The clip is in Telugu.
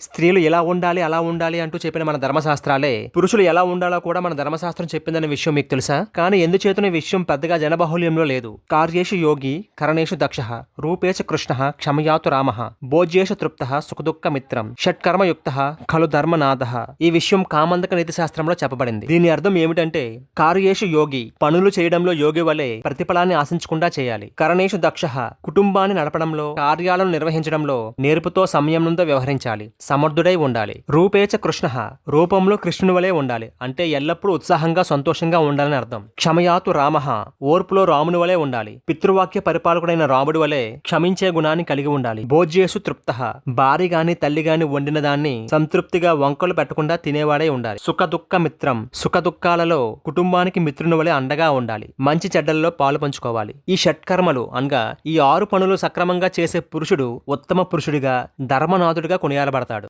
స్త్రీలు ఎలా ఉండాలి అలా ఉండాలి అంటూ చెప్పిన మన ధర్మశాస్త్రాలే పురుషులు ఎలా ఉండాలో కూడా మన ధర్మశాస్త్రం చెప్పిందనే విషయం మీకు తెలుసా? కానీ ఎందుచేతన ఈ విషయం పెద్దగా జనబాహుల్యంలో లేదు. కార్యేషు యోగి కరణేషు దక్ష రూపేచ కృష్ణ క్షమయాతు రామ భోజ్యేషు తృప్త సుఖదుఃఖ మిత్రం షట్కర్మయుక్త ఖలు ధర్మనాథ. ఈ విషయం కామందక నీతి శాస్త్రంలో చెప్పబడింది. దీని అర్థం ఏమిటంటే కార్యేషు యోగి పనులు చేయడంలో యోగి వలె ప్రతిఫలాన్ని ఆశించకుండా చేయాలి. కరణేషు దక్ష కుటుంబాన్ని నడపడంలో కార్యాలను నిర్వహించడంలో నేర్పుతో సంయమనంతో వ్యవహరించాలి. సమర్థుడై ఉండాలి. రూపేచ కృష్ణ రూపంలో కృష్ణుని వలె ఉండాలి. అంటే ఎల్లప్పుడూ ఉత్సాహంగా సంతోషంగా ఉండాలని అర్థం. క్షమయాతు రామ ఓర్పులో రాముని వలె ఉండాలి. పితృవాక్య పరిపాలకుడైన రాముడి వలె క్షమించే గుణాన్ని కలిగి ఉండాలి. భోజ్యేసు తృప్త భార్య గాని తల్లి గాని వండిన దాన్ని సంతృప్తిగా వంకలు పెట్టకుండా తినేవాడై ఉండాలి. సుఖ దుఃఖ మిత్రం సుఖ దుఃఖాలలో కుటుంబానికి మిత్రుని వలె అండగా ఉండాలి. మంచి చెడ్డలలో పాలు పంచుకోవాలి. ఈ షట్కర్మలు అనగా ఈ 6 పనులు సక్రమంగా చేసే పురుషుడు ఉత్తమ పురుషుడిగా ధర్మనాథుడిగా కొనియాడబడతాడు.